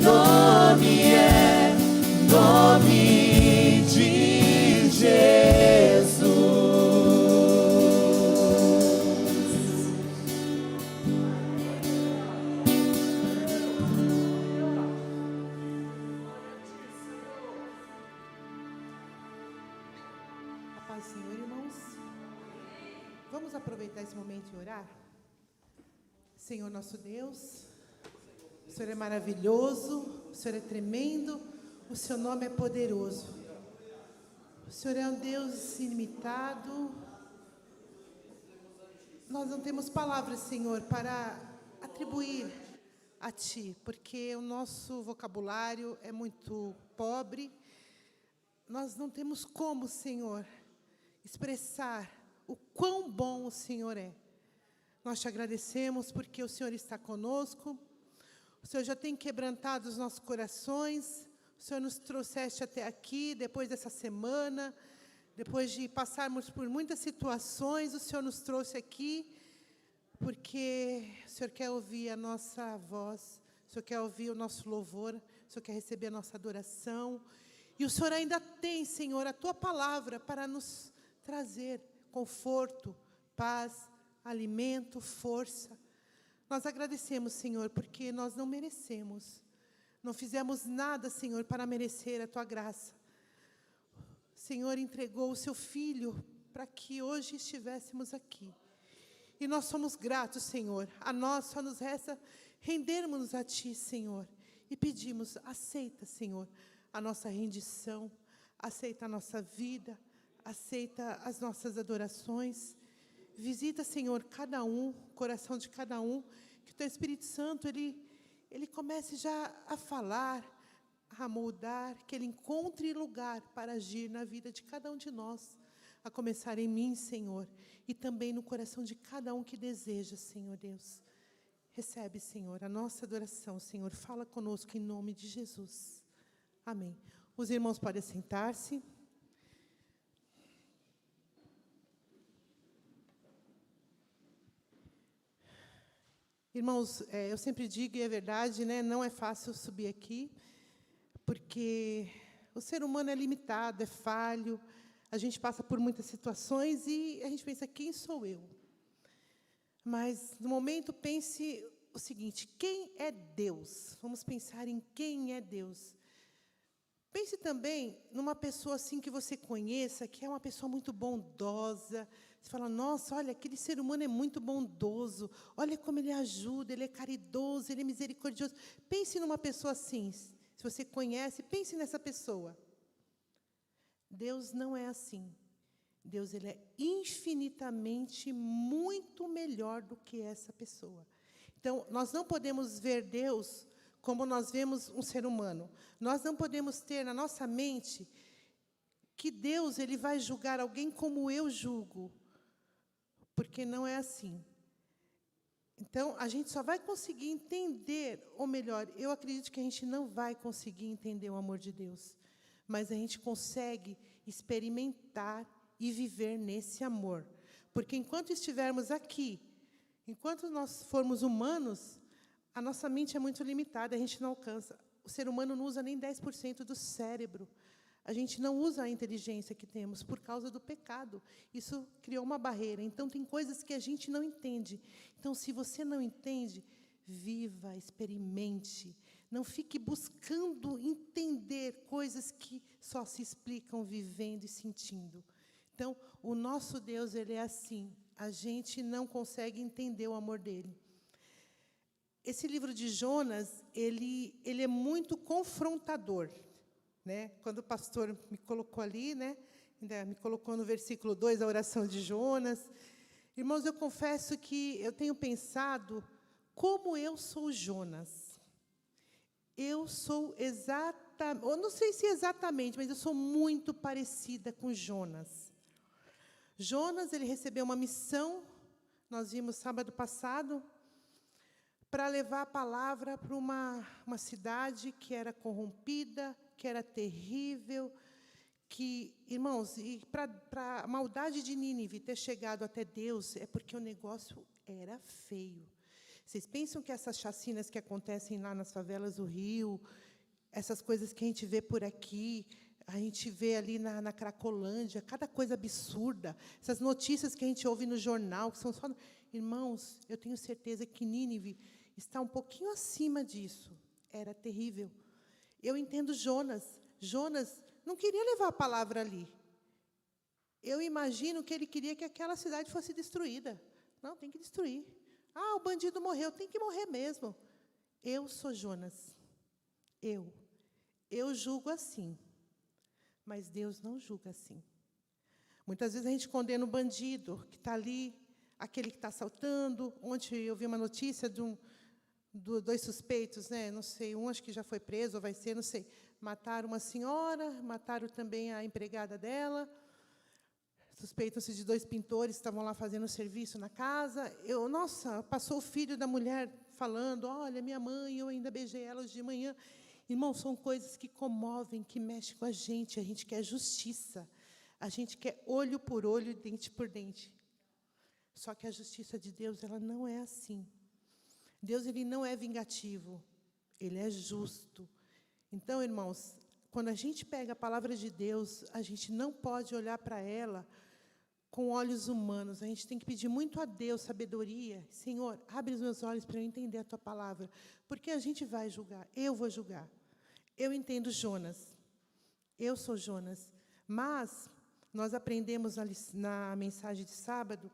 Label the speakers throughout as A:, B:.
A: nome é nome de Jesus.
B: A paz do Senhor, irmãos. Vamos aproveitar esse momento e orar? Senhor nosso Deus, o Senhor é maravilhoso, o Senhor é tremendo, o Seu nome é poderoso. O Senhor é um Deus ilimitado. Nós não temos palavras, Senhor, para atribuir a Ti, porque o nosso vocabulário é muito pobre. Nós não temos como, Senhor, expressar o quão bom o Senhor é. Nós te agradecemos porque o Senhor está conosco. O Senhor já tem quebrantado os nossos corações. O Senhor nos trouxeste até aqui, depois dessa semana, depois de passarmos por muitas situações, o Senhor nos trouxe aqui, porque o Senhor quer ouvir a nossa voz, o Senhor quer ouvir o nosso louvor, o Senhor quer receber a nossa adoração. E o Senhor ainda tem, Senhor, a Tua palavra para nos trazer conforto, paz, alimento, força. Nós agradecemos, Senhor, porque nós não merecemos. Não fizemos nada, Senhor, para merecer a Tua graça. O Senhor entregou o Seu Filho para que hoje estivéssemos aqui. E nós somos gratos, Senhor. A nós só nos resta rendermos a Ti, Senhor. E pedimos, aceita, Senhor, a nossa rendição, aceita a nossa vida, aceita as nossas adorações. Visita, Senhor, cada um, o coração de cada um, que o Teu Espírito Santo, ele comece já a falar, a moldar, que Ele encontre lugar para agir na vida de cada um de nós, a começar em mim, Senhor, e também no coração de cada um que deseja, Senhor Deus. Recebe, Senhor, a nossa adoração, Senhor, fala conosco em nome de Jesus. Amém. Os irmãos podem sentar-se. Irmãos, eu sempre digo, e é verdade, né, não é fácil subir aqui, porque o ser humano é limitado, é falho, a gente passa por muitas situações e a gente pensa, quem sou eu? Mas, no momento, pense o seguinte, quem é Deus? Vamos pensar em quem é Deus. Pense também numa pessoa assim que você conheça, que é uma pessoa muito bondosa. Você fala, nossa, olha, aquele ser humano é muito bondoso. Olha como ele ajuda, ele é caridoso, ele é misericordioso. Pense numa pessoa assim. Se você conhece, pense nessa pessoa. Deus não é assim. Deus, ele é infinitamente muito melhor do que essa pessoa. Então, nós não podemos ver Deus como nós vemos um ser humano. Nós não podemos ter na nossa mente que Deus, ele vai julgar alguém como eu julgo, porque não é assim. Então, a gente só vai conseguir entender, ou melhor, eu acredito que a gente não vai conseguir entender o amor de Deus, mas a gente consegue experimentar e viver nesse amor. Porque enquanto estivermos aqui, enquanto nós formos humanos, a nossa mente é muito limitada, a gente não alcança. O ser humano não usa nem 10% do cérebro. A gente não usa a inteligência que temos por causa do pecado. Isso criou uma barreira. Então, tem coisas que a gente não entende. Então, se você não entende, viva, experimente. Não fique buscando entender coisas que só se explicam vivendo e sentindo. Então, o nosso Deus, ele é assim. A gente não consegue entender o amor dele. Esse livro de Jonas, ele é muito confrontador, né? Quando o pastor me colocou ali, né? Ainda me colocou no versículo 2, a oração de Jonas. Irmãos, eu confesso que eu tenho pensado como eu sou Jonas. Eu sou exatamente, eu não sei se exatamente, mas eu sou muito parecida com Jonas. Jonas, ele recebeu uma missão, nós vimos sábado passado, para levar a palavra para uma cidade que era corrompida, que era terrível, que, irmãos, e para a maldade de Nínive ter chegado até Deus, é porque o negócio era feio. Vocês pensam que essas chacinas que acontecem lá nas favelas do Rio, essas coisas que a gente vê por aqui, a gente vê ali na Cracolândia, cada coisa absurda, essas notícias que a gente ouve no jornal, que são só... Irmãos, eu tenho certeza que Nínive está um pouquinho acima disso. Era terrível. Eu entendo Jonas. Jonas não queria levar a palavra ali. Eu imagino que ele queria que aquela cidade fosse destruída. Não, tem que destruir. Ah, o bandido morreu, tem que morrer mesmo. Eu sou Jonas. Eu julgo assim. Mas Deus não julga assim. Muitas vezes a gente condena o bandido que está ali, aquele que está assaltando. Ontem eu vi uma notícia de dois suspeitos, né? Não sei, um acho que já foi preso, ou vai ser, não sei. Mataram uma senhora, mataram também a empregada dela. Suspeitam-se de 2 pintores que estavam lá fazendo serviço na casa. Nossa, passou o filho da mulher falando, olha, minha mãe, eu ainda beijei ela hoje de manhã. Irmão, são coisas que comovem, que mexem com a gente quer justiça. A gente quer olho por olho, dente por dente. Só que a justiça de Deus, ela não é assim. Deus, ele não é vingativo, ele é justo. Então, irmãos, quando a gente pega a palavra de Deus, a gente não pode olhar para ela com olhos humanos. A gente tem que pedir muito a Deus sabedoria. Senhor, abre os meus olhos para eu entender a tua palavra. Porque a gente vai julgar, eu vou julgar. Eu entendo Jonas. Eu sou Jonas. Mas nós aprendemos na mensagem de sábado,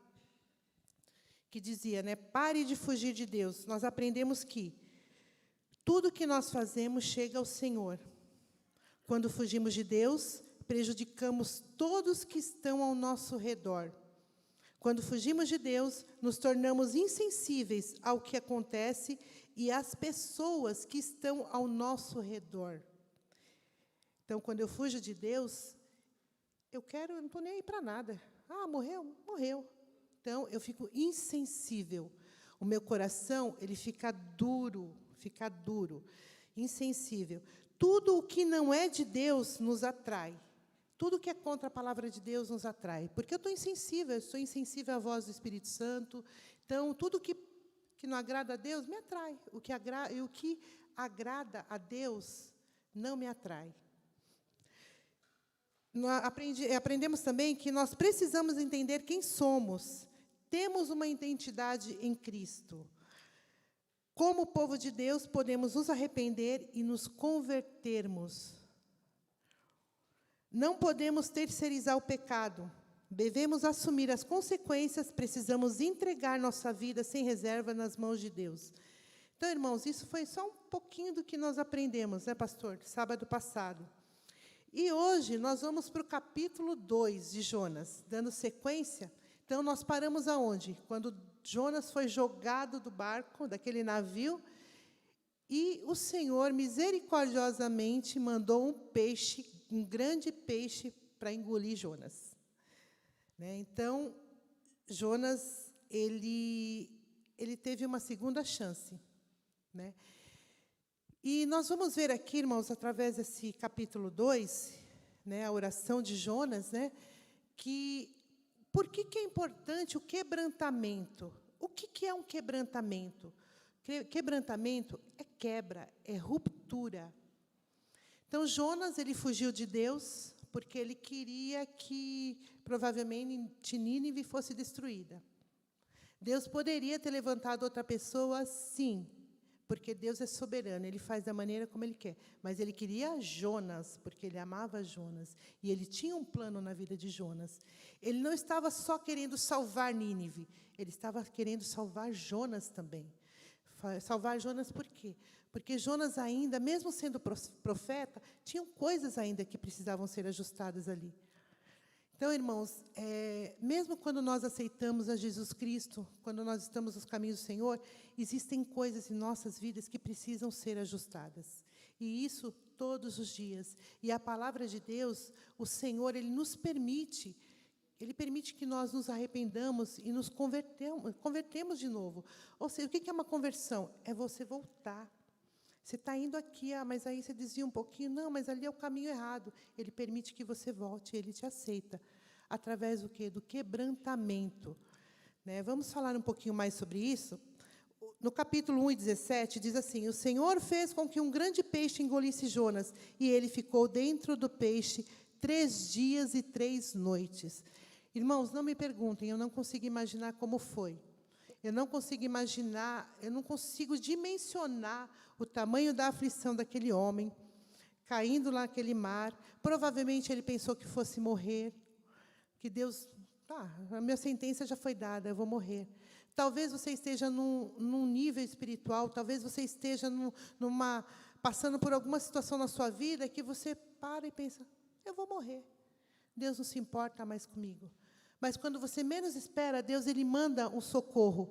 B: que dizia, né, pare de fugir de Deus. Nós aprendemos que tudo que nós fazemos chega ao Senhor. Quando fugimos de Deus, prejudicamos todos que estão ao nosso redor. Quando fugimos de Deus, nos tornamos insensíveis ao que acontece e às pessoas que estão ao nosso redor. Então, quando eu fujo de Deus, eu não estou nem aí para nada. Ah, morreu? Morreu. Então, eu fico insensível. O meu coração, ele fica duro, insensível. Tudo o que não é de Deus nos atrai. Tudo que é contra a palavra de Deus nos atrai. Porque eu estou insensível, eu sou insensível à voz do Espírito Santo. Então, tudo que não agrada a Deus me atrai. O que agrada a Deus não me atrai. Aprendemos também que nós precisamos entender quem somos. Temos uma identidade em Cristo. Como povo de Deus, podemos nos arrepender e nos convertermos. Não podemos terceirizar o pecado. Devemos assumir as consequências, precisamos entregar nossa vida sem reserva nas mãos de Deus. Então, irmãos, isso foi só um pouquinho do que nós aprendemos, né, pastor? Sábado passado. E hoje nós vamos para o capítulo 2 de Jonas, dando sequência. Então, nós paramos aonde? Quando Jonas foi jogado do barco, daquele navio, e o Senhor, misericordiosamente, mandou um grande peixe, para engolir Jonas. Né? Então, Jonas, ele teve uma segunda chance. Né? E nós vamos ver aqui, irmãos, através desse capítulo 2, né, a oração de Jonas, né, que por que é importante o quebrantamento? O que é um quebrantamento? Quebrantamento é quebra, é ruptura. Então, Jonas, ele fugiu de Deus porque ele queria que, provavelmente, Nínive fosse destruída. Deus poderia ter levantado outra pessoa, sim, porque Deus é soberano, ele faz da maneira como ele quer. Mas ele queria Jonas, porque ele amava Jonas. E ele tinha um plano na vida de Jonas. Ele não estava só querendo salvar Nínive, ele estava querendo salvar Jonas também. Salvar Jonas por quê? Porque Jonas ainda, mesmo sendo profeta, tinham coisas ainda que precisavam ser ajustadas ali. Então, irmãos, mesmo quando nós aceitamos a Jesus Cristo, quando nós estamos nos caminhos do Senhor, existem coisas em nossas vidas que precisam ser ajustadas. E isso todos os dias. E a palavra de Deus, o Senhor, Ele nos permite, Ele permite que nós nos arrependamos e nos convertemos de novo. Ou seja, o que é uma conversão? É você voltar. Você está indo aqui, mas aí você desvia um pouquinho. Não, mas ali é o caminho errado. Ele permite que você volte, Ele te aceita. Através do quê? Do quebrantamento. Né? Vamos falar um pouquinho mais sobre isso? no capítulo 1:17, diz assim: o Senhor fez com que um grande peixe engolisse Jonas, e ele ficou dentro do peixe 3 dias e 3 noites. Irmãos, não me perguntem, eu não consigo imaginar como foi. Eu não consigo imaginar, eu não consigo dimensionar o tamanho da aflição daquele homem, caindo lá naquele mar. Provavelmente ele pensou que fosse morrer, que Deus, a minha sentença já foi dada, eu vou morrer. Talvez você esteja num nível espiritual, talvez você esteja passando por alguma situação na sua vida que você para e pensa, eu vou morrer. Deus não se importa mais comigo. Mas quando você menos espera, Deus ele manda um socorro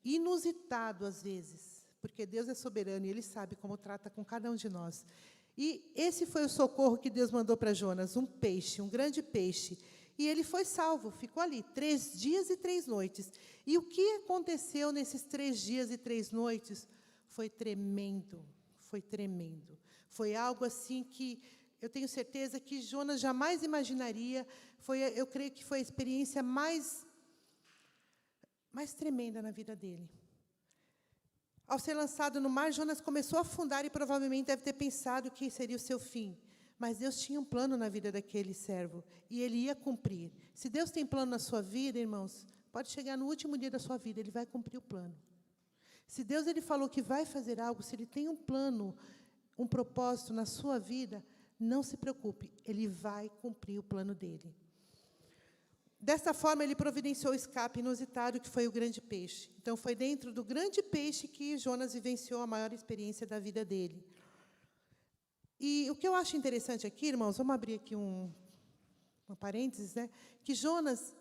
B: inusitado às vezes, porque Deus é soberano e Ele sabe como trata com cada um de nós. E esse foi o socorro que Deus mandou para Jonas, um peixe, um grande peixe. E ele foi salvo, ficou ali 3 dias e 3 noites. E o que aconteceu nesses 3 dias e 3 noites foi tremendo, foi tremendo. Foi algo assim que eu tenho certeza que Jonas jamais imaginaria. Eu creio que foi a experiência mais tremenda na vida dele. Ao ser lançado no mar, Jonas começou a afundar e provavelmente deve ter pensado que seria o seu fim. Mas Deus tinha um plano na vida daquele servo, e Ele ia cumprir. Se Deus tem plano na sua vida, irmãos, pode chegar no último dia da sua vida, Ele vai cumprir o plano. Se Deus ele falou que vai fazer algo, se Ele tem um plano, um propósito na sua vida, não se preocupe, Ele vai cumprir o plano dEle. Desta forma, Ele providenciou o escape inusitado, que foi o grande peixe. Então, foi dentro do grande peixe que Jonas vivenciou a maior experiência da vida dele. E o que eu acho interessante aqui, irmãos, vamos abrir aqui um parênteses, né? Que Jonas,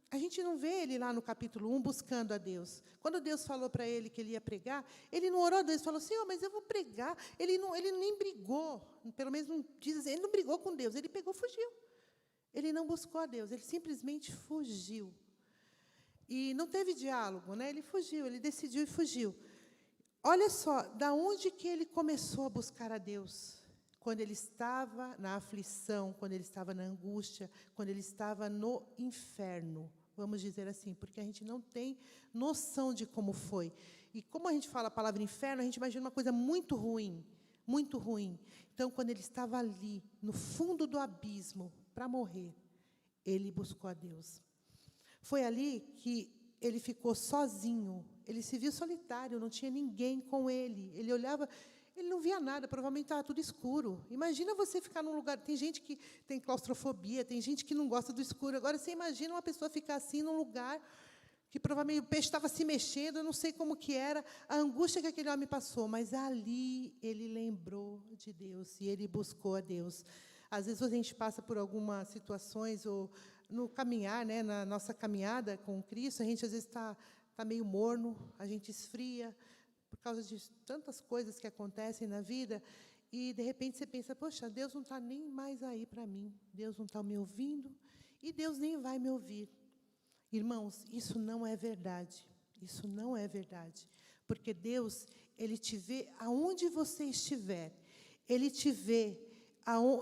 B: a gente não vê ele lá no capítulo 1 buscando a Deus. Quando Deus falou para ele que ele ia pregar, ele não orou a Deus, falou, Senhor, mas eu vou pregar. Ele nem brigou, pelo menos não diz assim, ele não brigou com Deus, ele pegou e fugiu. Ele não buscou a Deus, ele simplesmente fugiu. E não teve diálogo, né? Ele fugiu, ele decidiu e fugiu. Olha só, da onde que ele começou a buscar a Deus? Quando ele estava na aflição, quando ele estava na angústia, quando ele estava no inferno, vamos dizer assim, porque a gente não tem noção de como foi. E como a gente fala a palavra inferno, a gente imagina uma coisa muito ruim, muito ruim. Então, quando ele estava ali, no fundo do abismo, para morrer, ele buscou a Deus. Foi ali que ele ficou sozinho, ele se viu solitário, não tinha ninguém com ele. Ele olhava, ele não via nada, provavelmente estava tudo escuro. Imagina você ficar num lugar, tem gente que tem claustrofobia, tem gente que não gosta do escuro. Agora, você imagina uma pessoa ficar assim num lugar que provavelmente o peixe estava se mexendo, eu não sei como que era, a angústia que aquele homem passou, mas ali ele lembrou de Deus, e ele buscou a Deus. Às vezes a gente passa por algumas situações, ou no caminhar, né, na nossa caminhada com Cristo, a gente às vezes está meio morno, a gente esfria, por causa de tantas coisas que acontecem na vida, e, de repente, você pensa, poxa, Deus não está nem mais aí para mim, Deus não está me ouvindo, e Deus nem vai me ouvir. Irmãos, isso não é verdade, isso não é verdade, porque Deus, Ele te vê aonde você estiver, Ele te vê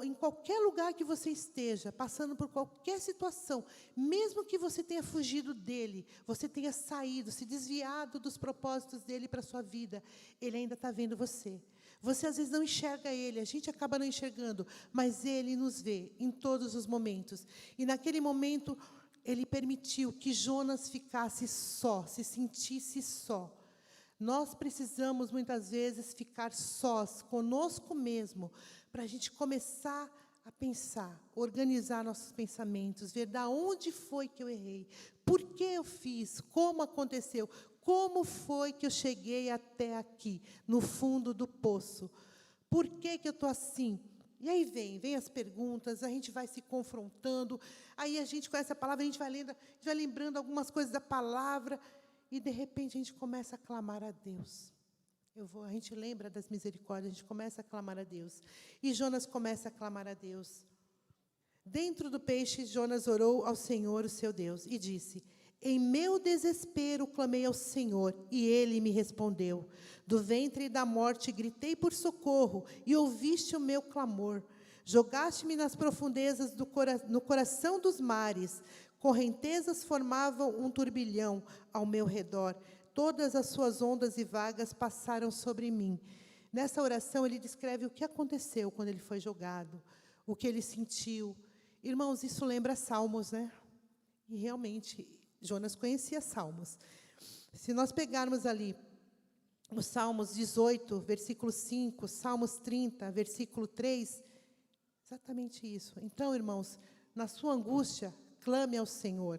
B: em qualquer lugar que você esteja, passando por qualquer situação, mesmo que você tenha fugido dEle, você tenha saído, se desviado dos propósitos dEle para a sua vida, Ele ainda está vendo você. Você, às vezes, não enxerga Ele, a gente acaba não enxergando, mas Ele nos vê em todos os momentos. E, naquele momento, Ele permitiu que Jonas ficasse só, se sentisse só. Nós precisamos, muitas vezes, ficar sós, conosco mesmo, para a gente começar a pensar, organizar nossos pensamentos, ver de onde foi que eu errei, por que eu fiz, como aconteceu, como foi que eu cheguei até aqui, no fundo do poço, por que eu estou assim? E aí vem as perguntas, a gente vai se confrontando, aí a gente, com essa palavra, a gente vai lembrando algumas coisas da palavra, e, de repente, a gente começa a clamar a Deus. A gente lembra das misericórdias, a gente começa a clamar a Deus. E Jonas começa a clamar a Deus. Dentro do peixe, Jonas orou ao Senhor, o seu Deus, e disse, em meu desespero clamei ao Senhor, e Ele me respondeu. Do ventre da morte gritei por socorro, e ouviste o meu clamor. Jogaste-me nas profundezas no coração dos mares, correntezas formavam um turbilhão ao meu redor. todas as suas ondas e vagas passaram sobre mim. Nessa oração, ele descreve o que aconteceu quando ele foi jogado, o que ele sentiu. Irmãos, isso lembra Salmos, né? E realmente, Jonas conhecia Salmos. Se nós pegarmos ali os Salmos 18, versículo 5, Salmos 30, versículo 3, exatamente isso. Então, irmãos, na sua angústia, clame ao Senhor.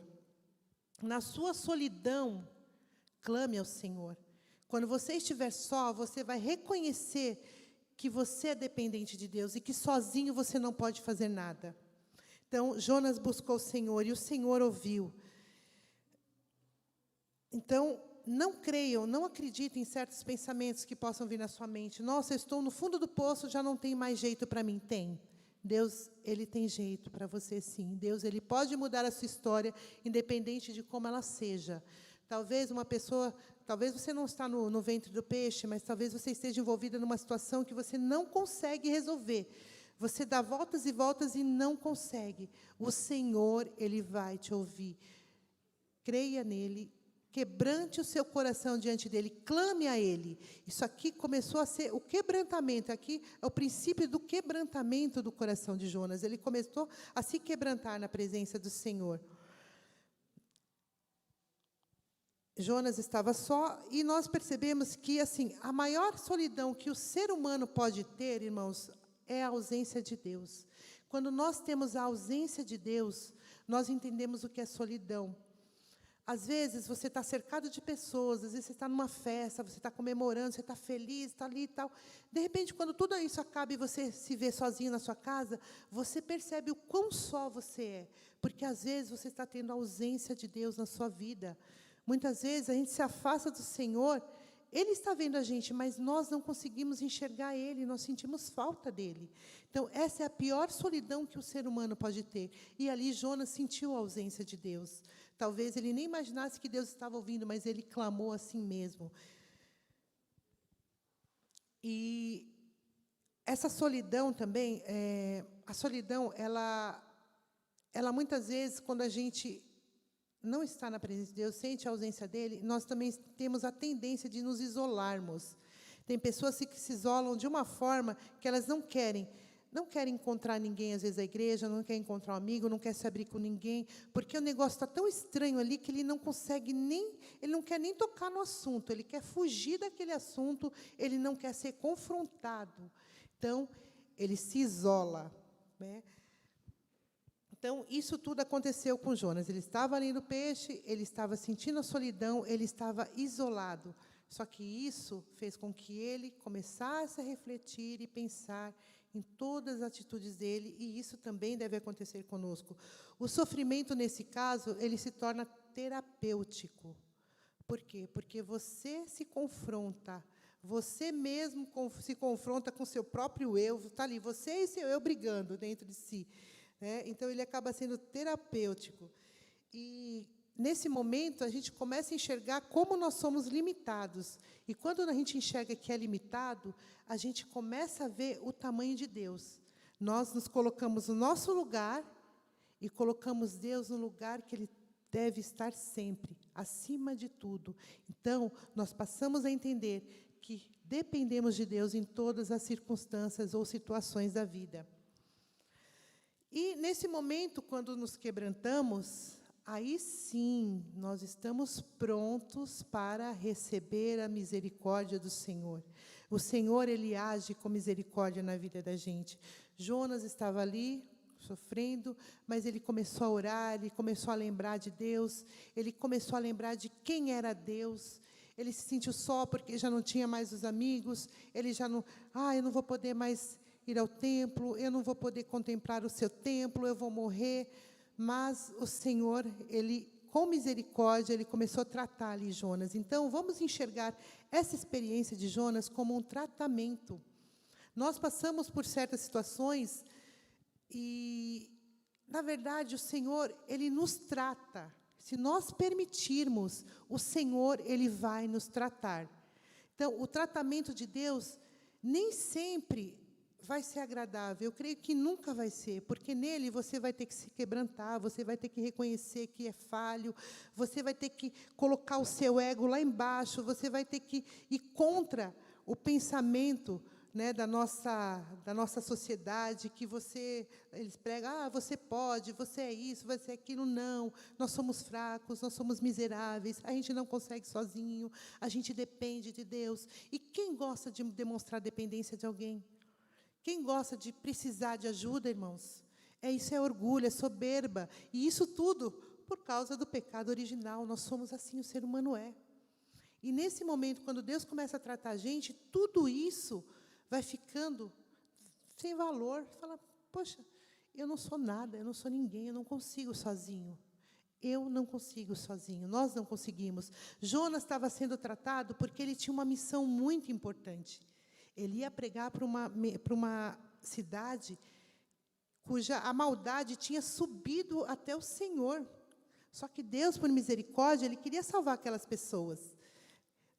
B: Na sua solidão, clame ao Senhor. Quando você estiver só, você vai reconhecer que você é dependente de Deus e que sozinho você não pode fazer nada. Então, Jonas buscou o Senhor e o Senhor ouviu. Então, não creiam, não acreditem em certos pensamentos que possam vir na sua mente. Nossa, eu estou no fundo do poço, já não tem mais jeito para mim. Tem. Deus, Ele tem jeito para você, sim. Deus, Ele pode mudar a sua história, independente de como ela seja. Talvez uma pessoa, talvez você não está no ventre do peixe, mas talvez você esteja envolvida numa situação que você não consegue resolver. Você dá voltas e voltas e não consegue. O Senhor, Ele vai te ouvir. Creia nele, quebrante o seu coração diante dele, clame a ele. Isso aqui começou a ser o quebrantamento, aqui é o princípio do quebrantamento do coração de Jonas. Ele começou a se quebrantar na presença do Senhor. Jonas estava só, e nós percebemos que, assim, a maior solidão que o ser humano pode ter, irmãos, é a ausência de Deus. Quando nós temos a ausência de Deus, nós entendemos o que é solidão. Às vezes, você está cercado de pessoas, às vezes você está numa festa, você está comemorando, você está feliz, está ali e tal. De repente, quando tudo isso acaba e você se vê sozinho na sua casa, você percebe o quão só você é. Porque, às vezes, você está tendo a ausência de Deus na sua vida. Muitas vezes a gente se afasta do Senhor, Ele está vendo a gente, mas nós não conseguimos enxergar Ele, nós sentimos falta dEle. Então, essa é a pior solidão que o ser humano pode ter. E ali Jonas sentiu a ausência de Deus. Talvez ele nem imaginasse que Deus estava ouvindo, mas ele clamou assim mesmo. E essa solidão também, a solidão, ela muitas vezes, quando a gente não está na presença de Deus, sente a ausência dEle, nós também temos a tendência de nos isolarmos. Tem pessoas que se isolam de uma forma que elas não querem encontrar ninguém, às vezes, na igreja, não quer encontrar um amigo, não quer se abrir com ninguém, porque o negócio está tão estranho ali que ele não consegue ele não quer nem tocar no assunto, ele quer fugir daquele assunto, ele não quer ser confrontado. Então, ele se isola, né? Então, isso tudo aconteceu com Jonas. Ele estava ali no peixe, ele estava sentindo a solidão, ele estava isolado. Só que isso fez com que ele começasse a refletir e pensar em todas as atitudes dele, e isso também deve acontecer conosco. O sofrimento, nesse caso, ele se torna terapêutico. Por quê? Porque você se confronta, você mesmo se confronta com o seu próprio eu, está ali, você e seu eu brigando dentro de si. Então, ele acaba sendo terapêutico. E, nesse momento, a gente começa a enxergar como nós somos limitados. E, quando a gente enxerga que é limitado, a gente começa a ver o tamanho de Deus. Nós nos colocamos no nosso lugar e colocamos Deus no lugar que Ele deve estar sempre, acima de tudo. Então, nós passamos a entender que dependemos de Deus em todas as circunstâncias ou situações da vida. E, nesse momento, quando nos quebrantamos, aí sim, nós estamos prontos para receber a misericórdia do Senhor. O Senhor, Ele age com misericórdia na vida da gente. Jonas estava ali, sofrendo, mas ele começou a orar, ele começou a lembrar de Deus, ele começou a lembrar de quem era Deus. Ele se sentiu só porque já não tinha mais os amigos, ele já não... eu não vou poder mais ir ao templo, eu não vou poder contemplar o seu templo, eu vou morrer. Mas o Senhor, Ele, com misericórdia, Ele começou a tratar ali Jonas. Então, vamos enxergar essa experiência de Jonas como um tratamento. Nós passamos por certas situações e, na verdade, o Senhor, Ele nos trata. Se nós permitirmos, o Senhor, Ele vai nos tratar. Então, o tratamento de Deus nem sempre vai ser agradável. Eu creio que nunca vai ser, porque nele você vai ter que se quebrantar, você vai ter que reconhecer que é falho, você vai ter que colocar o seu ego lá embaixo, você vai ter que ir contra o pensamento, né, da nossa sociedade, que eles pregam, você pode, você é isso, você é aquilo. Não, nós somos fracos, nós somos miseráveis, a gente não consegue sozinho, a gente depende de Deus. E quem gosta de demonstrar dependência de alguém? Quem gosta de precisar de ajuda, irmãos? Isso é orgulho, é soberba, e isso tudo por causa do pecado original. Nós somos assim, o ser humano é. E nesse momento, quando Deus começa a tratar a gente, tudo isso vai ficando sem valor. Você fala, poxa, eu não sou nada, eu não sou ninguém, eu não consigo sozinho. Eu não consigo sozinho, nós não conseguimos. Jonas estava sendo tratado porque ele tinha uma missão muito importante. Ele ia pregar para uma cidade cuja a maldade tinha subido até o Senhor. Só que Deus, por misericórdia, Ele queria salvar aquelas pessoas,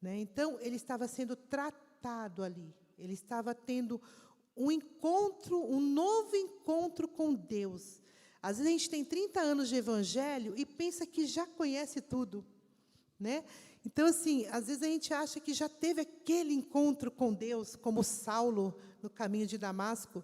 B: né? Então, ele estava sendo tratado ali. Ele estava tendo um encontro, um novo encontro com Deus. Às vezes a gente tem 30 anos de evangelho e pensa que já conhece tudo, né? Então, assim, às vezes a gente acha que já teve aquele encontro com Deus, como Saulo no caminho de Damasco,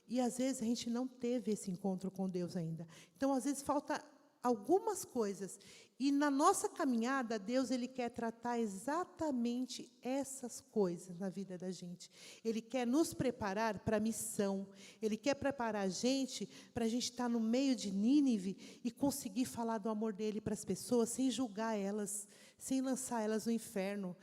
B: e às vezes a gente não teve esse encontro com Deus ainda. Então, às vezes falta algumas coisas. E na nossa caminhada, Deus, Ele quer tratar exatamente essas coisas na vida da gente. Ele quer nos preparar para a missão. Ele quer preparar a gente para a gente estar no meio de Nínive e conseguir falar do amor dEle para as pessoas, sem julgar elas, sem lançar elas no inferno.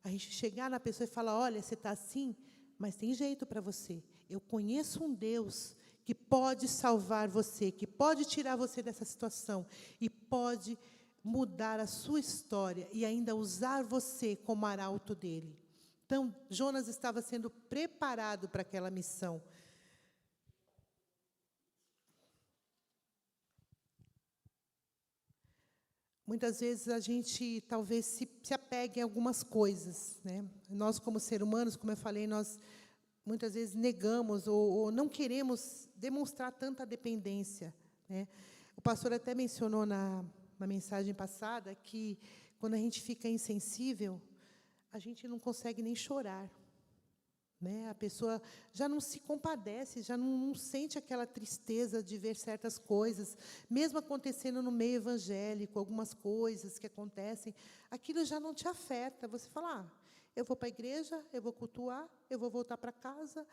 B: A gente chegar na pessoa e falar, olha, você está assim, mas tem jeito para você. Eu conheço um Deus que pode salvar você, que pode tirar você dessa situação e pode mudar a sua história e ainda usar você como arauto dele. Então, Jonas estava sendo preparado para aquela missão. Muitas vezes a gente talvez se apegue a algumas coisas, né? Nós, como seres humanos, como eu falei, nós muitas vezes negamos ou não queremos demonstrar tanta dependência, né? O pastor até mencionou na mensagem passada que quando a gente fica insensível, a gente não consegue nem chorar, né? A pessoa já não se compadece, já não sente aquela tristeza de ver certas coisas, mesmo acontecendo no meio evangélico, algumas coisas que acontecem, aquilo já não te afeta. Você fala, eu vou para a igreja, eu vou cultuar, eu vou voltar para casa,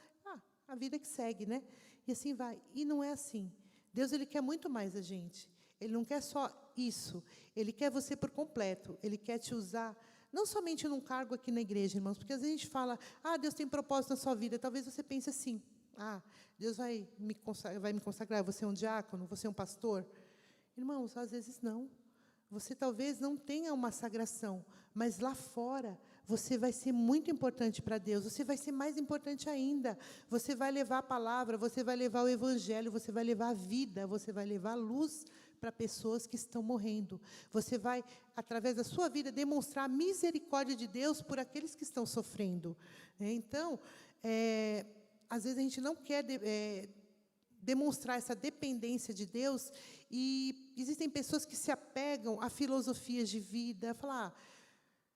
B: a vida que segue, né? E assim vai. E não é assim. Deus, Ele quer muito mais da gente. Ele não quer só isso. Ele quer você por completo. Ele quer te usar, não somente num cargo aqui na igreja, irmãos, porque às vezes a gente fala, Deus tem propósito na sua vida. Talvez você pense assim, Deus vai me consagrar, você é um diácono, você é um pastor. Irmãos, às vezes não. Você talvez não tenha uma sagração, mas lá fora você vai ser muito importante para Deus, você vai ser mais importante ainda. Você vai levar a palavra, você vai levar o evangelho, você vai levar a vida, você vai levar a luz para pessoas que estão morrendo. Você vai, através da sua vida, demonstrar a misericórdia de Deus por aqueles que estão sofrendo. Então, às vezes a gente não quer demonstrar essa dependência de Deus, e existem pessoas que se apegam a filosofias de vida, falar,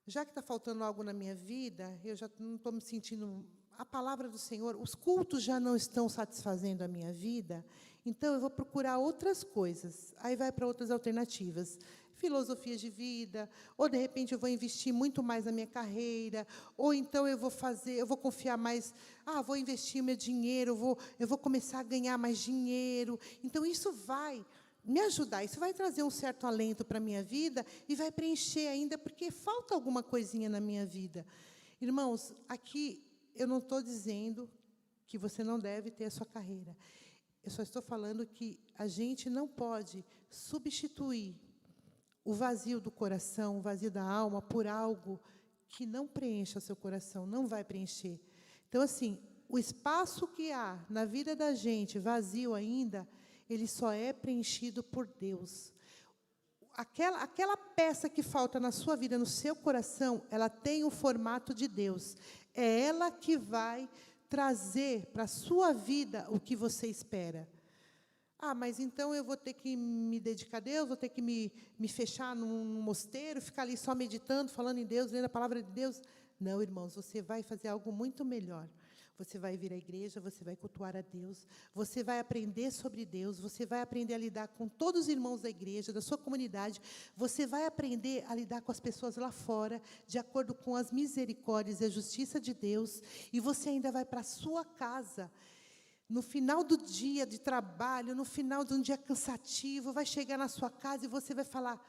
B: já que está faltando algo na minha vida, eu já não estou me sentindo, a palavra do Senhor, os cultos já não estão satisfazendo a minha vida, então eu vou procurar outras coisas. Aí vai para outras alternativas, filosofias de vida, ou de repente eu vou investir muito mais na minha carreira, ou então eu vou confiar mais, vou investir meu dinheiro, eu vou começar a ganhar mais dinheiro. Então isso vai me ajudar, isso vai trazer um certo alento para a minha vida e vai preencher ainda, porque falta alguma coisinha na minha vida. Irmãos, aqui eu não estou dizendo que você não deve ter a sua carreira. Eu só estou falando que a gente não pode substituir o vazio do coração, o vazio da alma, por algo que não preencha o seu coração, não vai preencher. Então, assim, o espaço que há na vida da gente, vazio ainda, ele só é preenchido por Deus. Aquela peça que falta na sua vida, no seu coração, ela tem o formato de Deus. É ela que vai trazer para a sua vida o que você espera. Mas então eu vou ter que me dedicar a Deus, vou ter que me fechar num mosteiro, ficar ali só meditando, falando em Deus, lendo a palavra de Deus. Não, irmãos, você vai fazer algo muito melhor. Você vai vir à igreja, você vai cultuar a Deus, você vai aprender sobre Deus, você vai aprender a lidar com todos os irmãos da igreja, da sua comunidade, você vai aprender a lidar com as pessoas lá fora, de acordo com as misericórdias e a justiça de Deus, e você ainda vai para a sua casa. No final do dia de trabalho, no final de um dia cansativo, vai chegar na sua casa e você vai falar: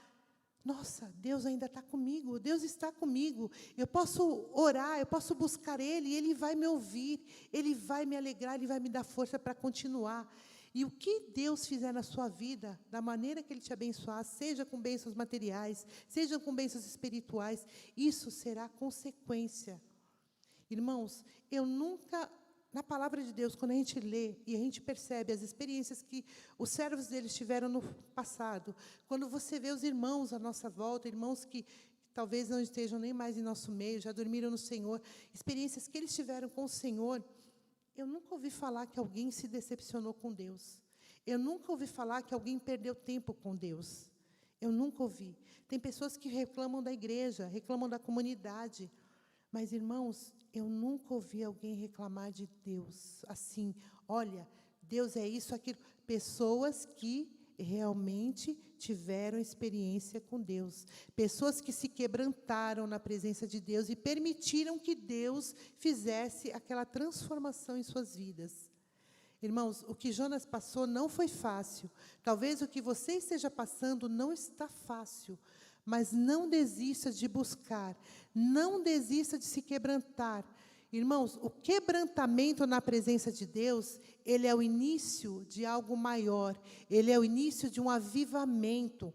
B: nossa, Deus ainda está comigo, Deus está comigo. Eu posso orar, eu posso buscar Ele, e Ele vai me ouvir, Ele vai me alegrar, Ele vai me dar força para continuar. E o que Deus fizer na sua vida, da maneira que Ele te abençoar, seja com bênçãos materiais, seja com bênçãos espirituais, isso será consequência. Irmãos, eu nunca... Na palavra de Deus, quando a gente lê e a gente percebe as experiências que os servos deles tiveram no passado, quando você vê os irmãos à nossa volta, irmãos que talvez não estejam nem mais em nosso meio, já dormiram no Senhor, experiências que eles tiveram com o Senhor, eu nunca ouvi falar que alguém se decepcionou com Deus. Eu nunca ouvi falar que alguém perdeu tempo com Deus. Eu nunca ouvi. Tem pessoas que reclamam da igreja, reclamam da comunidade. Mas, irmãos, eu nunca ouvi alguém reclamar de Deus. Assim, olha, Deus é isso, aquilo. Pessoas que realmente tiveram experiência com Deus. Pessoas que se quebrantaram na presença de Deus e permitiram que Deus fizesse aquela transformação em suas vidas. Irmãos, o que Jonas passou não foi fácil. Talvez o que você esteja passando não está fácil. Mas não desista de buscar, não desista de se quebrantar. Irmãos, o quebrantamento na presença de Deus, ele é o início de algo maior, ele é o início de um avivamento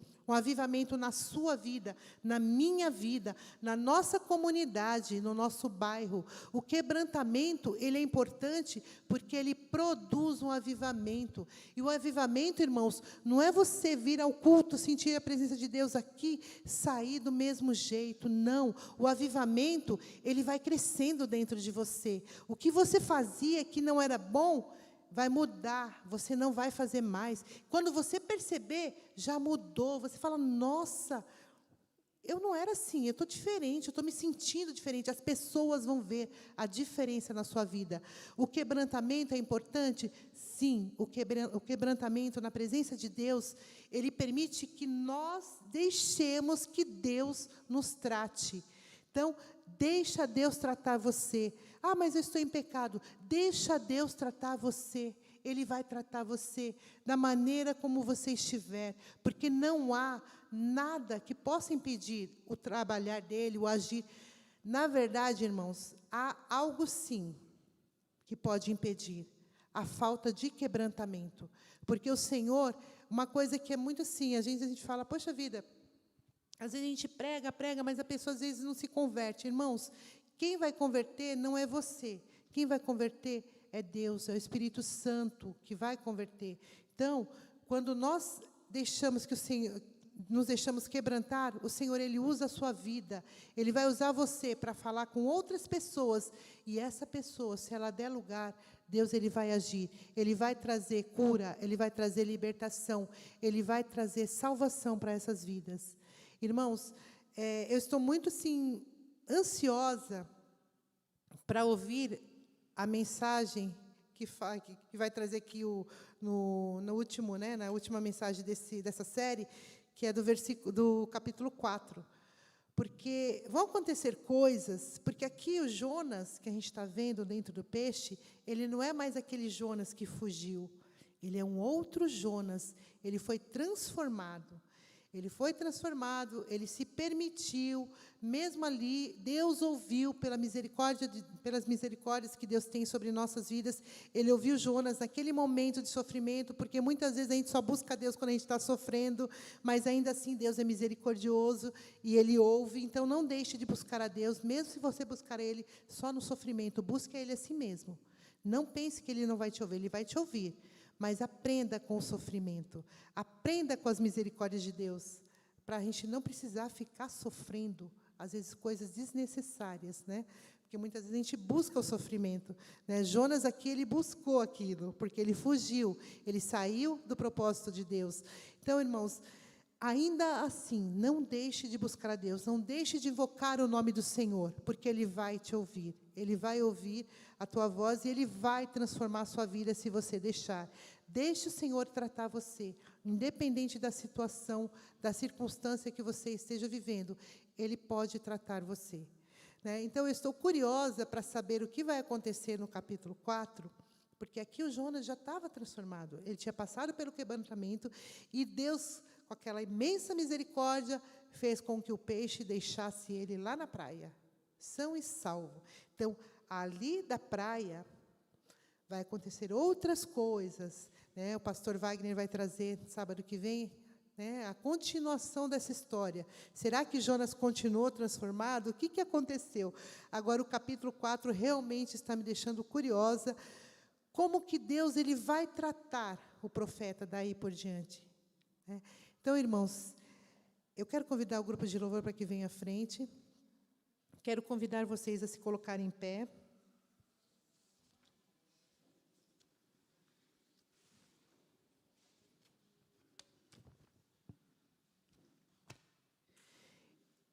B: na sua vida, na minha vida, na nossa comunidade, no nosso bairro. O quebrantamento, ele é importante porque ele produz um avivamento. E o avivamento, irmãos, não é você vir ao culto, sentir a presença de Deus aqui, sair do mesmo jeito, não. O avivamento, ele vai crescendo dentro de você. O que você fazia que não era bom, vai mudar, você não vai fazer mais. Quando você perceber, já mudou. Você fala: nossa, eu não era assim, eu estou diferente, eu estou me sentindo diferente. As pessoas vão ver a diferença na sua vida. O quebrantamento é importante? Sim, o quebrantamento na presença de Deus, ele permite que nós deixemos que Deus nos trate. Então, deixa Deus tratar você. Mas eu estou em pecado. Deixa Deus tratar você. Ele vai tratar você da maneira como você estiver. Porque não há nada que possa impedir o trabalhar dele, o agir. Na verdade, irmãos, há algo sim que pode impedir. A falta de quebrantamento. Porque o Senhor, uma coisa que é muito assim, às vezes a gente fala: poxa vida, às vezes a gente prega, mas a pessoa às vezes não se converte. Irmãos, quem vai converter não é você. Quem vai converter é Deus, é o Espírito Santo que vai converter. Então, quando nós deixamos que o Senhor, nos deixamos quebrantar, o Senhor, Ele usa a sua vida. Ele vai usar você para falar com outras pessoas. E essa pessoa, se ela der lugar, Deus, Ele vai agir. Ele vai trazer cura, Ele vai trazer libertação, Ele vai trazer salvação para essas vidas. Irmãos, eu estou muito, assim, ansiosa para ouvir a mensagem que vai trazer aqui no último, né, na última mensagem dessa série, que é do capítulo 4. Porque vão acontecer coisas, porque aqui o Jonas, que a gente está vendo dentro do peixe, ele não é mais aquele Jonas que fugiu. Ele é um outro Jonas, ele foi transformado. Ele foi transformado, ele se permitiu, mesmo ali, Deus ouviu pelas misericórdias que Deus tem sobre nossas vidas. Ele ouviu Jonas naquele momento de sofrimento, porque muitas vezes a gente só busca Deus quando a gente está sofrendo, mas ainda assim Deus é misericordioso e Ele ouve. Então não deixe de buscar a Deus, mesmo se você buscar Ele só no sofrimento, busque Ele a si mesmo. Não pense que Ele não vai te ouvir, Ele vai te ouvir. Mas aprenda com o sofrimento, aprenda com as misericórdias de Deus, para a gente não precisar ficar sofrendo, às vezes, coisas desnecessárias, né? Porque muitas vezes a gente busca o sofrimento, né? Jonas aqui, ele buscou aquilo, porque ele fugiu, ele saiu do propósito de Deus. Então, irmãos, ainda assim, não deixe de buscar a Deus, não deixe de invocar o nome do Senhor, porque Ele vai te ouvir. Ele vai ouvir a tua voz e Ele vai transformar a sua vida se você deixar. Deixe o Senhor tratar você, independente da situação, da circunstância que você esteja vivendo, Ele pode tratar você. Né? Então, eu estou curiosa para saber o que vai acontecer no capítulo 4, porque aqui o Jonas já estava transformado. Ele tinha passado pelo quebrantamento e Deus, com aquela imensa misericórdia, fez com que o peixe deixasse ele lá na praia, são e salvo. Então, ali da praia, vai acontecer outras coisas. Né? O pastor Wagner vai trazer, sábado que vem, né, a continuação dessa história. Será que Jonas continuou transformado? O que aconteceu? Agora, o capítulo 4 realmente está me deixando curiosa. Como que Deus ele vai tratar o profeta daí por diante? Né? Então, irmãos, eu quero convidar o grupo de louvor para que venha à frente. Quero convidar vocês a se colocarem em pé.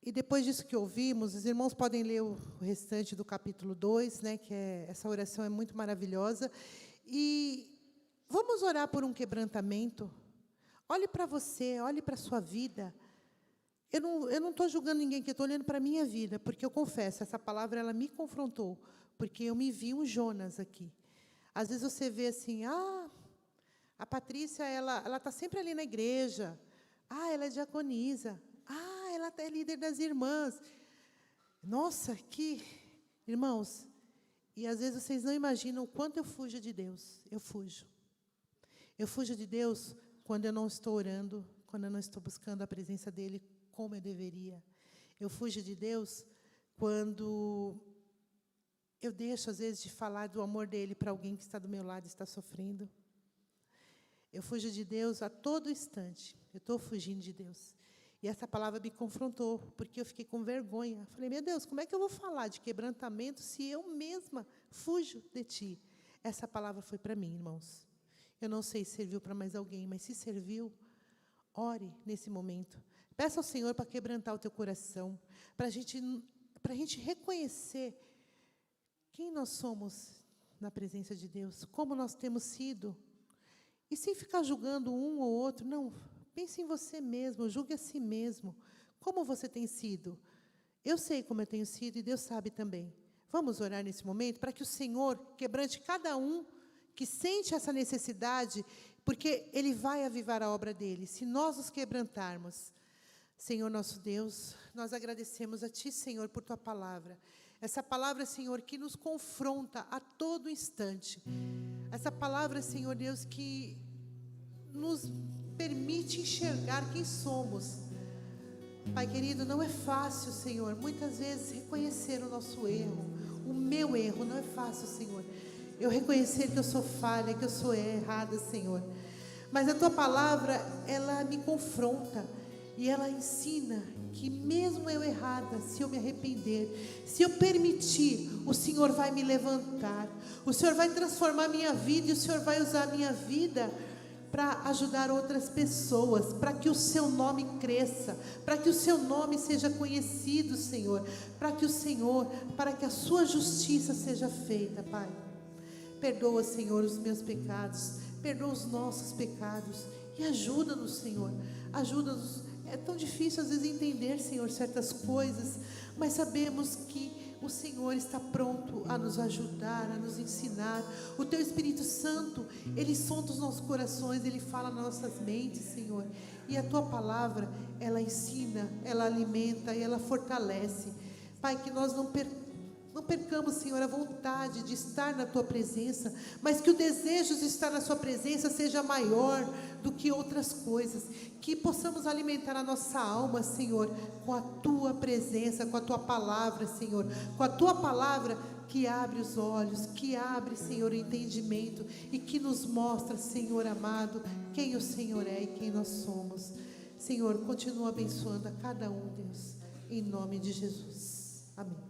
B: E depois disso que ouvimos, os irmãos podem ler o restante do capítulo 2, né, que essa oração é muito maravilhosa. E vamos orar por um quebrantamento. Olhe para você, olhe para a sua vida. Eu não estou julgando ninguém aqui, eu estou olhando para a minha vida, porque eu confesso, essa palavra ela me confrontou, porque eu me vi um Jonas aqui. Às vezes você vê assim, a Patrícia, ela está sempre ali na igreja. Ela é diaconisa. Ela é líder das irmãs. Nossa, que... Irmãos, e às vezes vocês não imaginam o quanto eu fujo de Deus. Eu fujo. Eu fujo de Deus quando eu não estou orando, quando eu não estou buscando a presença dEle como eu deveria. Eu fujo de Deus quando eu deixo, às vezes, de falar do amor dEle para alguém que está do meu lado e está sofrendo. Eu fujo de Deus a todo instante. Eu estou fugindo de Deus. E essa palavra me confrontou, porque eu fiquei com vergonha. Falei, meu Deus, como é que eu vou falar de quebrantamento se eu mesma fujo de Ti? Essa palavra foi para mim, irmãos. Eu não sei se serviu para mais alguém, mas se serviu, ore nesse momento. Peça ao Senhor para quebrantar o teu coração, para a gente reconhecer quem nós somos na presença de Deus, como nós temos sido. E sem ficar julgando um ou outro, não. Pense em você mesmo, julgue a si mesmo. Como você tem sido? Eu sei como eu tenho sido e Deus sabe também. Vamos orar nesse momento para que o Senhor quebrante cada um que sente essa necessidade, porque Ele vai avivar a obra dEle, se nós nos quebrantarmos. Senhor nosso Deus, nós agradecemos a Ti, Senhor, por Tua palavra. Essa palavra, Senhor, que nos confronta a todo instante. Essa palavra, Senhor Deus, que nos permite enxergar quem somos. Pai querido, não é fácil, Senhor, muitas vezes reconhecer o nosso erro, o meu erro, não é fácil, Senhor. Eu reconhecer que eu sou falha, que eu sou errada, Senhor. Mas a Tua palavra, ela me confronta e ela ensina que mesmo eu errada, se eu me arrepender, se eu permitir, o Senhor vai me levantar, o Senhor vai transformar a minha vida e o Senhor vai usar a minha vida para ajudar outras pessoas, para que o Seu nome cresça, para que o Seu nome seja conhecido, Senhor, para que a Sua justiça seja feita, Pai. Perdoa, Senhor, os meus pecados, perdoa os nossos pecados e ajuda-nos, Senhor, ajuda-nos. É tão difícil às vezes entender, Senhor, certas coisas, mas sabemos que o Senhor está pronto a nos ajudar, a nos ensinar. O Teu Espírito Santo, Ele sonda os nossos corações, Ele fala nas nossas mentes, Senhor. E a Tua palavra, ela ensina, ela alimenta e ela fortalece. Pai, que nós não percamos, Senhor, a vontade de estar na Tua presença, mas que o desejo de estar na Sua presença seja maior do que outras coisas, que possamos alimentar a nossa alma, Senhor, com a Tua presença, com a Tua palavra, Senhor, com a Tua palavra que abre os olhos, que abre, Senhor, o entendimento e que nos mostra, Senhor amado, quem o Senhor é e quem nós somos. Senhor, continua abençoando a cada um, Deus, em nome de Jesus. Amém.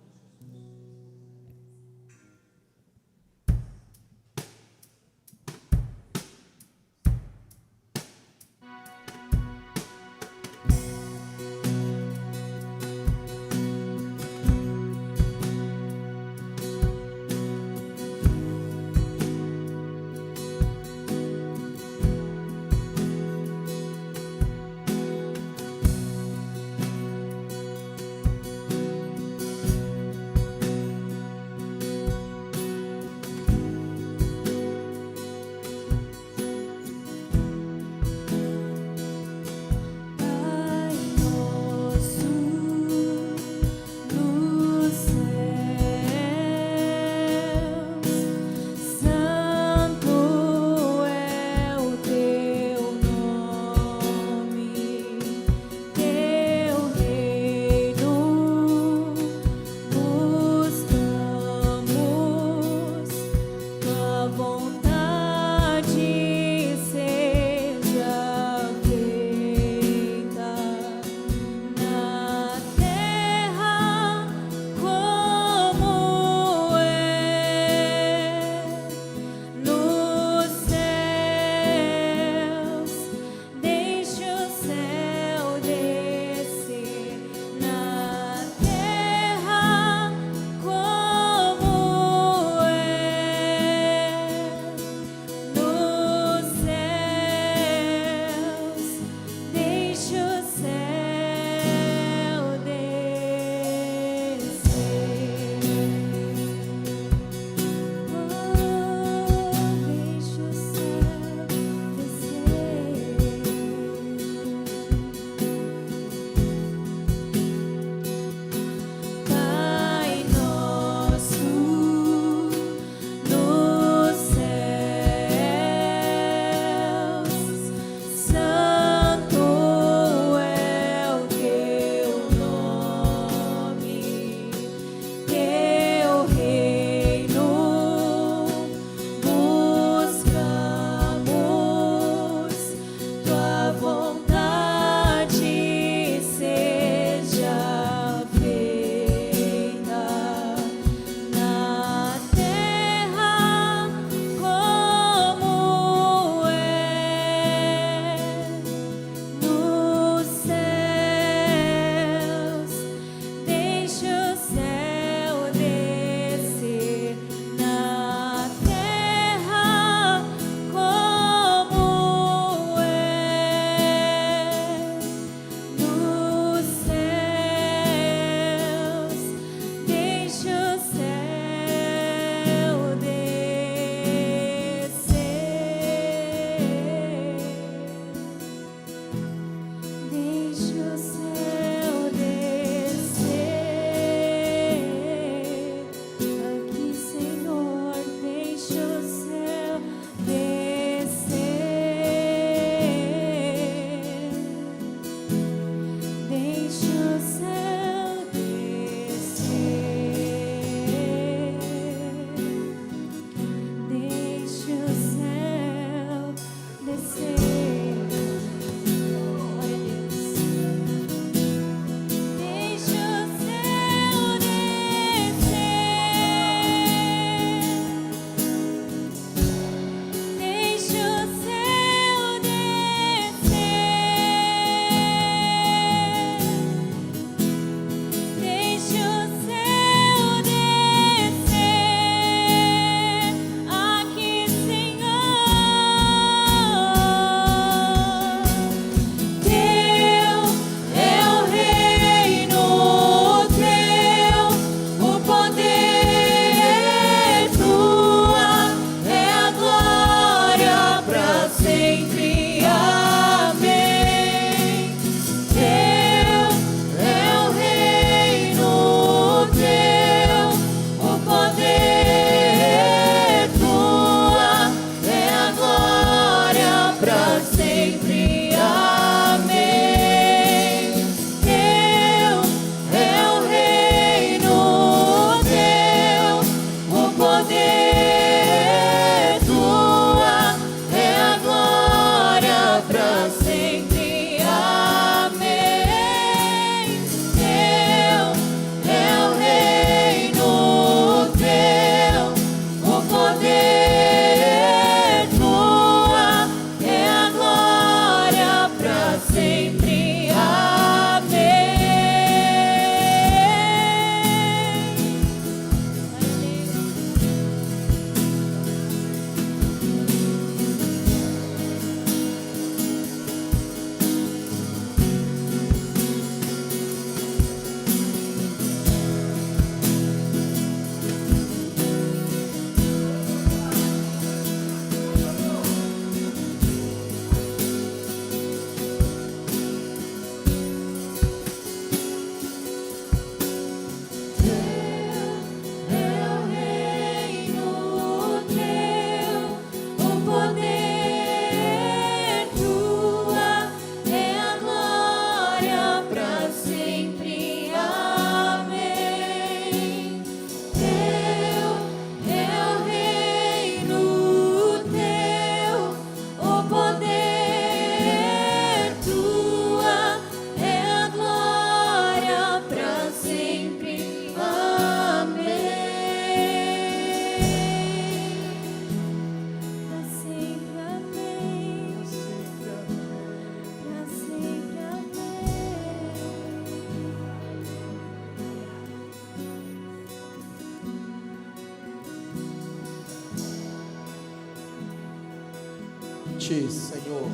C: noite, Senhor.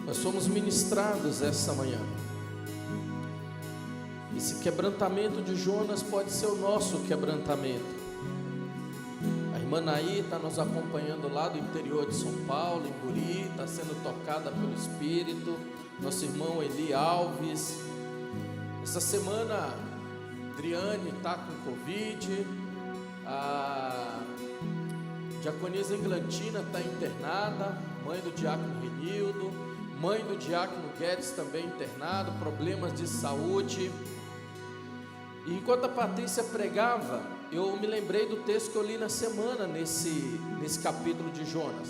C: Nós somos ministrados essa manhã. Esse quebrantamento de Jonas pode ser o nosso quebrantamento. A irmã Naí está nos acompanhando lá do interior de São Paulo, em Buri, está sendo tocada pelo Espírito. Nosso irmão Eli Alves. Essa semana, Adriane está com Covid. A diaconisa Englantina está internada, mãe do diácono Renildo, mãe do diácono Guedes também internado, problemas de saúde. E enquanto a Patrícia pregava, eu me lembrei do texto que eu li na semana, nesse capítulo de Jonas.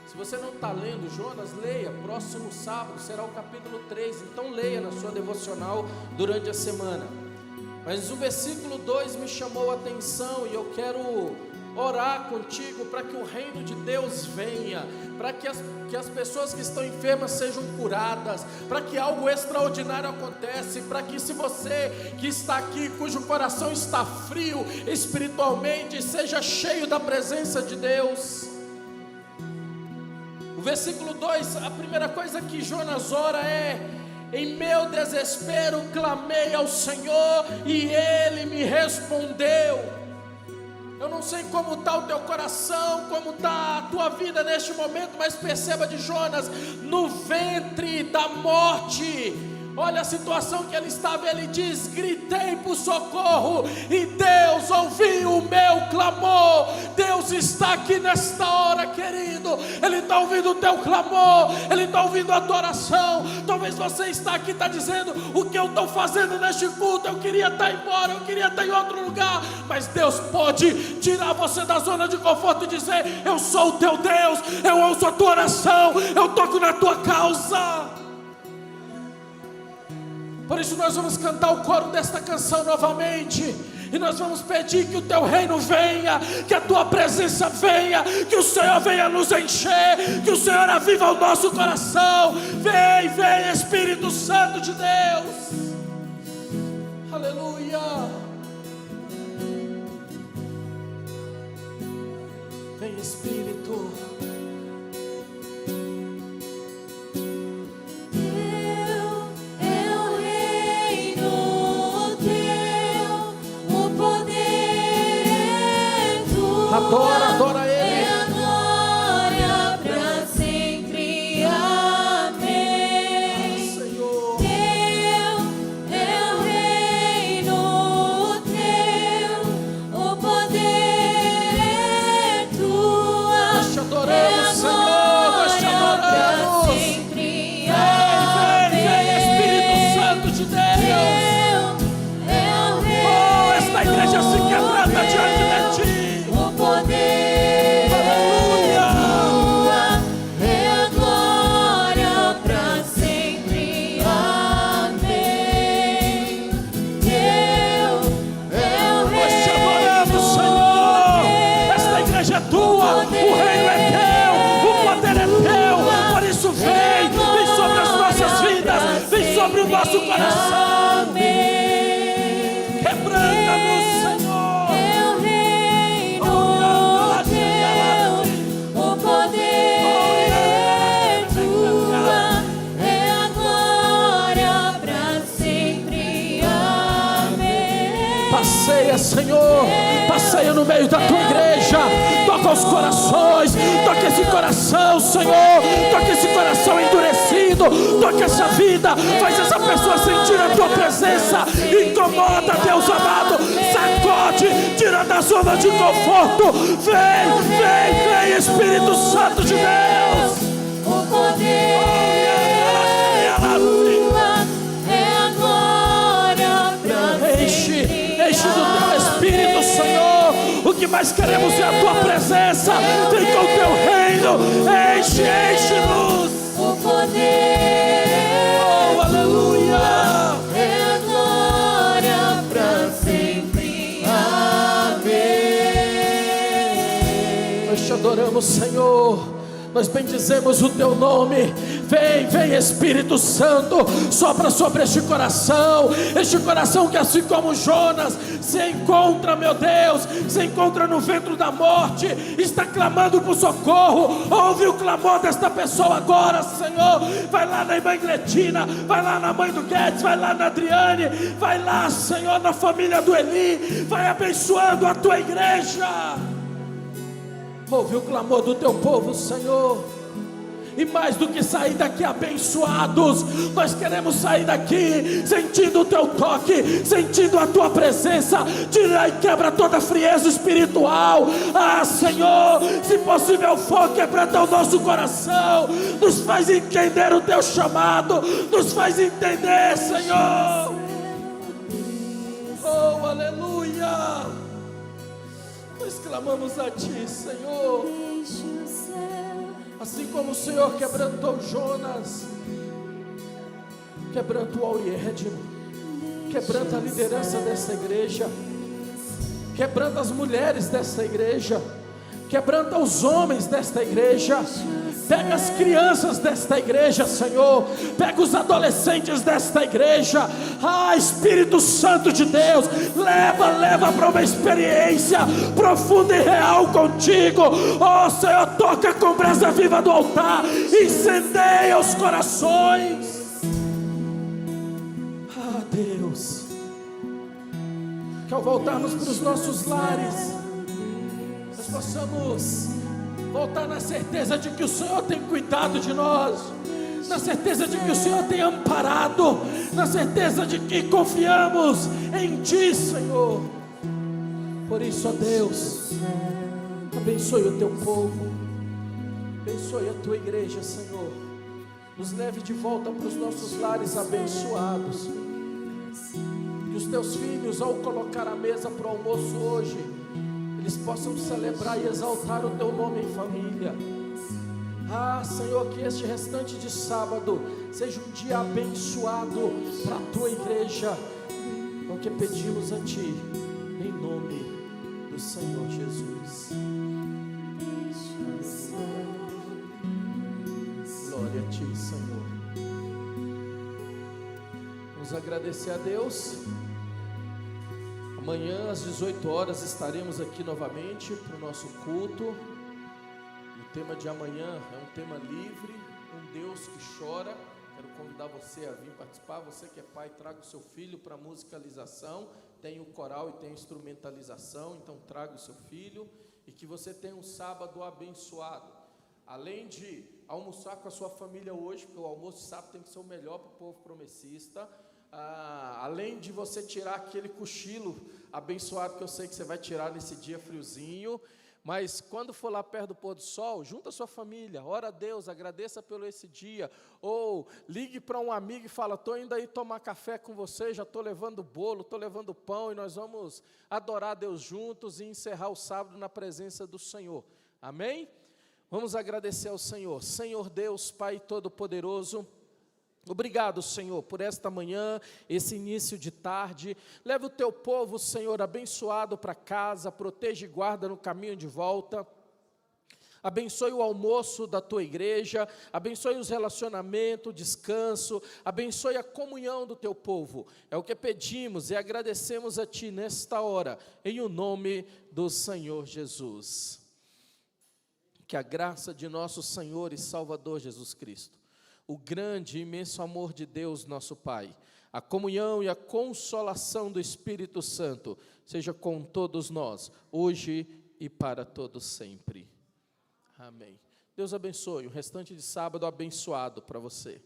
C: Se você não está lendo Jonas, leia, próximo sábado será o capítulo 3, então leia na sua devocional durante a semana. Mas o versículo 2 me chamou a atenção e eu quero orar contigo para que o reino de Deus venha, para que as pessoas que estão enfermas sejam curadas, para que algo extraordinário aconteça, para que se você que está aqui, cujo coração está frio espiritualmente, seja cheio da presença de Deus. O versículo 2, a primeira coisa que Jonas ora é: em meu desespero clamei ao Senhor e Ele me respondeu. Eu não sei como está o teu coração, como está a tua vida neste momento, mas perceba de Jonas, no ventre da morte, olha a situação que ele estava. Ele diz: gritei por socorro e Deus ouviu o meu clamor. Deus está aqui nesta hora, querido. Ele está ouvindo o teu clamor, Ele está ouvindo a tua oração. Talvez você está aqui, está dizendo: o que eu estou fazendo neste culto? Eu queria estar embora, eu queria estar em outro lugar. Mas Deus pode tirar você da zona de conforto e dizer: eu sou o teu Deus, eu ouço a tua oração, eu toco na tua causa. Por isso nós vamos cantar o coro desta canção novamente, e nós vamos pedir que o teu reino venha, que a tua presença venha, que o Senhor venha nos encher, que o Senhor aviva o nosso coração. Vem, vem Espírito Santo de Deus. Aleluia. Vem Espírito. Adora, adora Ele.
A: É a glória pra sempre. Amém.
C: Senhor.
A: Teu é o reino, teu o poder é tua.
C: Nós te adoramos, Senhor. Nós te adoramos.
A: Pra sempre.
C: Vem, Espírito Santo de Deus.
A: Teu é o reino.
C: Oh, esta igreja se quebranta diante de ti.
A: Poder,
C: aleluia,
A: é a glória pra sempre. Amém. Teu é o reino.
C: Nós te adoramos, Senhor. Esta igreja é tua, o reino é teu, o poder é teu. Por isso vem sobre as nossas vidas, vem sobre o nosso coração. Quebranta-nos, Senhor. Passeia, Senhor, passeia no meio da tua igreja, toca os corações, toca esse coração, Senhor, toca esse coração endurecido, toca essa vida, faz essa pessoa sentir a tua presença, incomoda, Deus amado, sacode, tira da zona de conforto. Vem, vem, vem, Espírito Santo de Deus.
A: O poder é a glória pra sempre.
C: Enche do teu Espírito, Senhor. O que mais queremos é a tua presença. Vem com o teu reino. Enche, enche-nos.
A: O poder,
C: oh, aleluia,
A: é a glória pra sempre. Amém.
C: Nós te adoramos, Senhor. Nós bendizemos o teu nome. Vem Espírito Santo, sopra sobre este coração que assim como Jonas se encontra, meu Deus, se encontra no ventre da morte, está clamando por socorro. Ouve o clamor desta pessoa agora, Senhor. Vai lá na irmã Gletina, vai lá na mãe do Guedes, vai lá na Adriane, vai lá, Senhor, na família do Eli, vai abençoando a tua igreja. Ouve o clamor do teu povo, Senhor. E mais do que sair daqui abençoados, nós queremos sair daqui sentindo o teu toque, sentindo a tua presença. Tira e quebra toda a frieza espiritual. Senhor, se possível for, quebranta o nosso coração, nos faz entender o teu chamado, nos faz entender, Senhor. Oh, aleluia. Nós clamamos a ti, Senhor. Assim como o Senhor quebrantou Jonas, quebranta o Auriedmo, quebranta a liderança dessa igreja, quebranta as mulheres desta igreja, quebranta os homens desta igreja. Pega as crianças desta igreja, Senhor. Pega os adolescentes desta igreja. Espírito Santo de Deus, leva para uma experiência profunda e real contigo. Senhor, toca com brasa viva do altar, incendeia os corações. Deus, que ao voltarmos para os nossos lares, nós possamos voltar na certeza de que o Senhor tem cuidado de nós, na certeza de que o Senhor tem amparado, na certeza de que confiamos em Ti, Senhor. Por isso, ó Deus, abençoe o Teu povo, abençoe a Tua igreja, Senhor. Nos leve de volta para os nossos lares abençoados. Que os Teus filhos, ao colocar a mesa para o almoço hoje, eles possam celebrar e exaltar o Teu nome em família. Senhor, que este restante de sábado seja um dia abençoado para a Tua igreja. É o que pedimos a Ti, em nome do Senhor Jesus. Glória a Ti, Senhor. Vamos agradecer a Deus. Amanhã às 18 horas estaremos aqui novamente para o nosso culto. O tema de amanhã é um tema livre, um Deus que chora. Quero convidar você a vir participar. Você que é pai, traga o seu filho para a musicalização. Tem o coral e tem a instrumentalização, então traga o seu filho. E que você tenha um sábado abençoado. Além de almoçar com a sua família hoje, porque o almoço de sábado tem que ser o melhor para o povo promessista. Além de você tirar aquele cochilo abençoado que eu sei que você vai tirar nesse dia friozinho, mas quando for lá perto do pôr do sol, junta a sua família, ora a Deus, agradeça pelo esse dia, ou ligue para um amigo e fala: estou indo aí tomar café com você, já estou levando bolo, estou levando pão, e nós vamos adorar a Deus juntos e encerrar o sábado na presença do Senhor, amém? Vamos agradecer ao Senhor. Senhor Deus, Pai Todo-Poderoso, obrigado, Senhor, por esta manhã, esse início de tarde. Leva o teu povo, Senhor, abençoado para casa, proteja e guarda no caminho de volta. Abençoe o almoço da tua igreja, abençoe os relacionamentos, o descanso, abençoe a comunhão do teu povo. É o que pedimos e agradecemos a Ti nesta hora, em o nome do Senhor Jesus. Que a graça de nosso Senhor e Salvador Jesus Cristo, o grande e imenso amor de Deus, nosso Pai, a comunhão e a consolação do Espírito Santo, seja com todos nós, hoje e para todos sempre. Amém. Deus abençoe, o restante de sábado abençoado para você.